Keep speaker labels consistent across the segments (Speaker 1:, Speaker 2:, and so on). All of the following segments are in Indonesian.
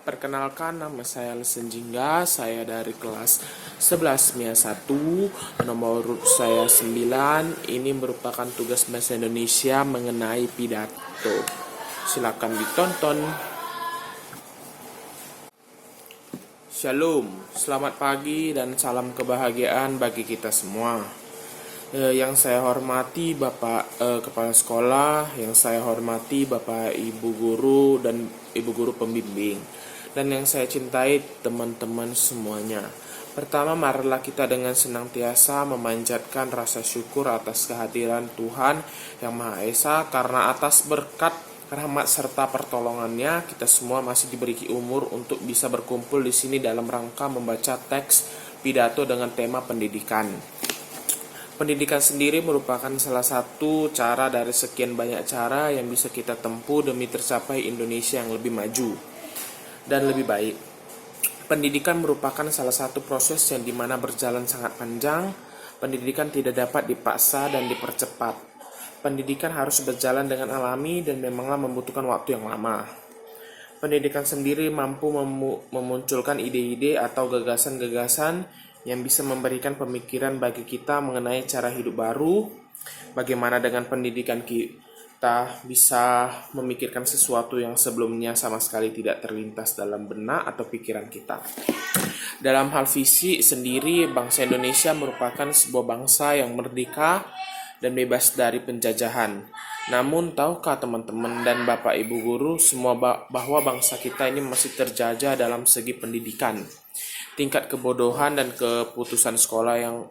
Speaker 1: Perkenalkan, nama saya Lesen Jingga, saya dari kelas 11 MIA 1, nomor urut saya 9. Ini merupakan tugas bahasa Indonesia mengenai pidato. Silakan ditonton. Shalom, selamat pagi dan salam kebahagiaan bagi kita semua. Yang saya hormati Bapak Kepala Sekolah, yang saya hormati Bapak Ibu Guru dan Ibu Guru Pembimbing, dan yang saya cintai teman-teman semuanya. Pertama, marilah kita dengan senantiasa memanjatkan rasa syukur atas kehadiran Tuhan Yang Maha Esa, karena atas berkat, rahmat serta pertolongannya kita semua masih diberi umur untuk bisa berkumpul di sini dalam rangka membaca teks pidato dengan tema pendidikan. Pendidikan sendiri merupakan salah satu cara dari sekian banyak cara yang bisa kita tempuh demi tercapai Indonesia yang lebih maju dan lebih baik. Pendidikan merupakan salah satu proses yang dimana berjalan sangat panjang. Pendidikan tidak dapat dipaksa dan dipercepat. Pendidikan harus berjalan dengan alami dan memanglah membutuhkan waktu yang lama. Pendidikan sendiri mampu memunculkan ide-ide atau gagasan-gagasan yang bisa memberikan pemikiran bagi kita mengenai cara hidup baru. Bagaimana dengan pendidikan kita bisa memikirkan sesuatu yang sebelumnya sama sekali tidak terlintas dalam benak atau pikiran kita. Dalam hal fisik sendiri, bangsa Indonesia merupakan sebuah bangsa yang merdeka dan bebas dari penjajahan. Namun, tahukah teman-teman dan Bapak Ibu Guru semua bahwa bangsa kita ini masih terjajah dalam segi pendidikan? Tingkat kebodohan dan keputusan sekolah yang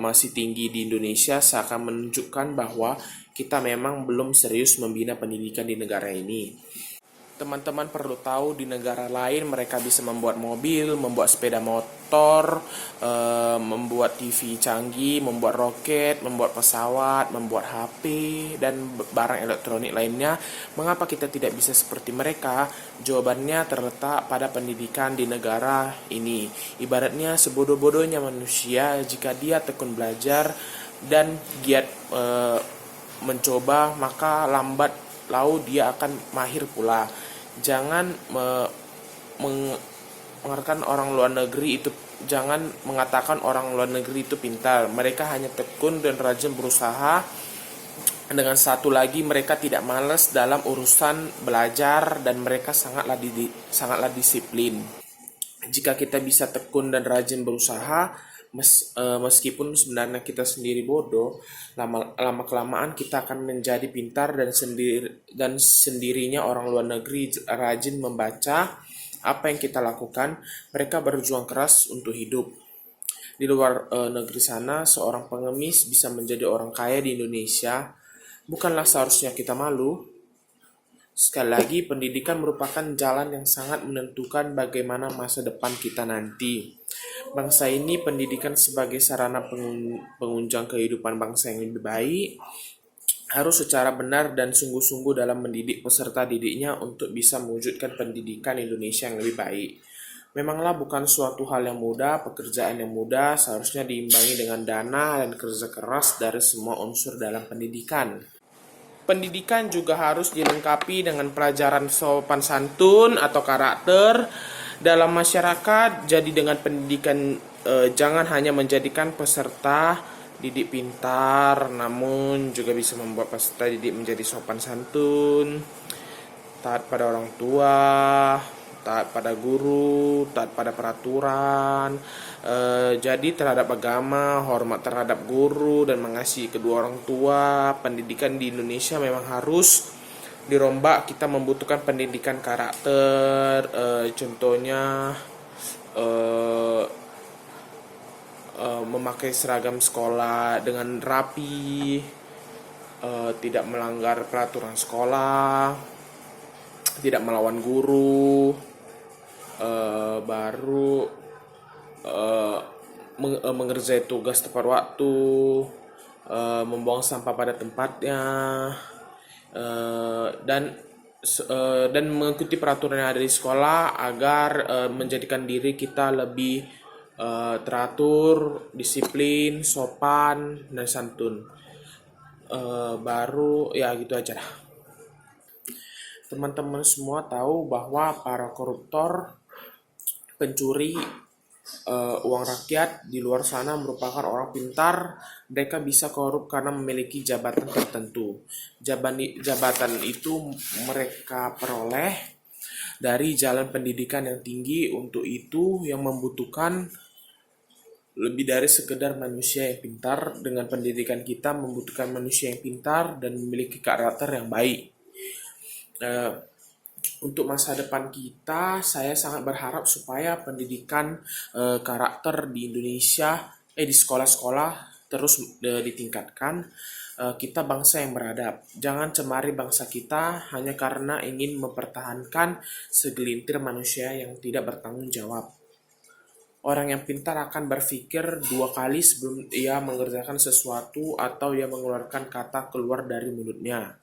Speaker 1: masih tinggi di Indonesia seakan menunjukkan bahwa kita memang belum serius membina pendidikan di negara ini. Teman-teman perlu tahu, di negara lain mereka bisa membuat mobil, membuat sepeda motor, membuat TV canggih, membuat roket, membuat pesawat, membuat HP, dan barang elektronik lainnya. Mengapa kita tidak bisa seperti mereka? Jawabannya terletak pada pendidikan di negara ini. Ibaratnya sebodoh-bodohnya manusia, jika dia tekun belajar dan giat mencoba, maka lambat lalu dia akan mahir pula. Jangan mengatakan orang luar negeri itu pintar. Mereka hanya tekun dan rajin berusaha. Dengan satu lagi, mereka tidak malas dalam urusan belajar dan mereka sangatlah disiplin. Jika kita bisa tekun dan rajin berusaha, meskipun sebenarnya kita sendiri bodoh, lama-kelamaan kita akan menjadi pintar dan sendirinya orang luar negeri rajin membaca apa yang kita lakukan. Mereka berjuang keras untuk hidup. Di luar negeri sana, seorang pengemis bisa menjadi orang kaya di Indonesia. Bukanlah seharusnya kita malu? Sekali lagi, pendidikan merupakan jalan yang sangat menentukan bagaimana masa depan kita nanti. Bangsa ini, pendidikan sebagai sarana penunjang kehidupan bangsa yang lebih baik, harus secara benar dan sungguh-sungguh dalam mendidik peserta didiknya untuk bisa mewujudkan pendidikan Indonesia yang lebih baik. Memanglah bukan suatu hal yang mudah, pekerjaan yang mudah seharusnya diimbangi dengan dana dan kerja keras dari semua unsur dalam pendidikan. Pendidikan juga harus dilengkapi dengan pelajaran sopan santun atau karakter dalam masyarakat. Jadi dengan pendidikan jangan hanya menjadikan peserta didik pintar, namun juga bisa membuat peserta didik menjadi sopan santun, taat pada orang tua, taat pada guru, taat pada peraturan, jadi terhadap agama, hormat terhadap guru, dan mengasihi kedua orang tua. Pendidikan di Indonesia memang harus dirombak. Kita membutuhkan pendidikan karakter, contohnya memakai seragam sekolah dengan rapi, tidak melanggar peraturan sekolah, tidak melawan guru, mengerjai tugas tepat waktu, membuang sampah pada tempatnya, dan mengikuti peraturan yang ada di sekolah agar menjadikan diri kita lebih teratur, disiplin, sopan, dan santun. Ya gitu aja lah. Teman-teman semua tahu bahwa para koruptor, pencuri uang rakyat di luar sana merupakan orang pintar. Mereka bisa korup karena memiliki jabatan tertentu. Jabatan itu mereka peroleh dari jalan pendidikan yang tinggi. Untuk itu yang membutuhkan lebih dari sekedar manusia yang pintar. Dengan pendidikan kita membutuhkan manusia yang pintar dan memiliki karakter yang baik. Untuk masa depan kita, saya sangat berharap supaya pendidikan karakter di Indonesia, di sekolah-sekolah terus ditingkatkan. Kita bangsa yang beradab. Jangan cemari bangsa kita hanya karena ingin mempertahankan segelintir manusia yang tidak bertanggung jawab. Orang yang pintar akan berpikir dua kali sebelum ia mengerjakan sesuatu atau ia mengeluarkan kata keluar dari mulutnya.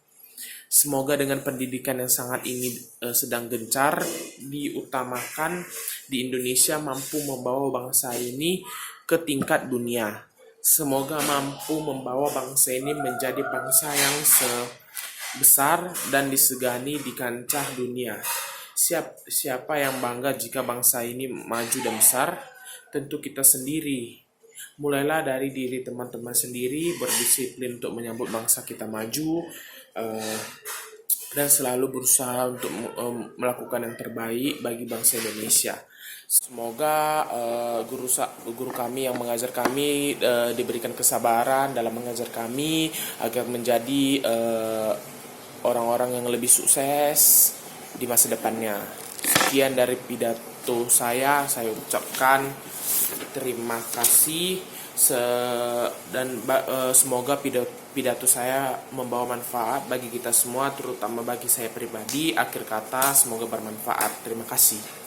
Speaker 1: Semoga dengan pendidikan yang sangat ini sedang gencar diutamakan di Indonesia mampu membawa bangsa ini ke tingkat dunia. Semoga mampu membawa bangsa ini menjadi bangsa yang sebesar dan disegani di kancah dunia. Siapa yang bangga jika bangsa ini maju dan besar? Tentu kita sendiri. Mulailah dari diri teman-teman sendiri, berdisiplin untuk menyambut bangsa kita maju, dan selalu berusaha untuk melakukan yang terbaik bagi bangsa Indonesia. Semoga guru kami yang mengajar kami diberikan kesabaran dalam mengajar kami agar menjadi orang-orang yang lebih sukses di masa depannya. Sekian dari pidato saya ucapkan terima kasih dan semoga pidato saya membawa manfaat bagi kita semua, terutama bagi saya pribadi. Akhir kata, semoga bermanfaat. Terima kasih.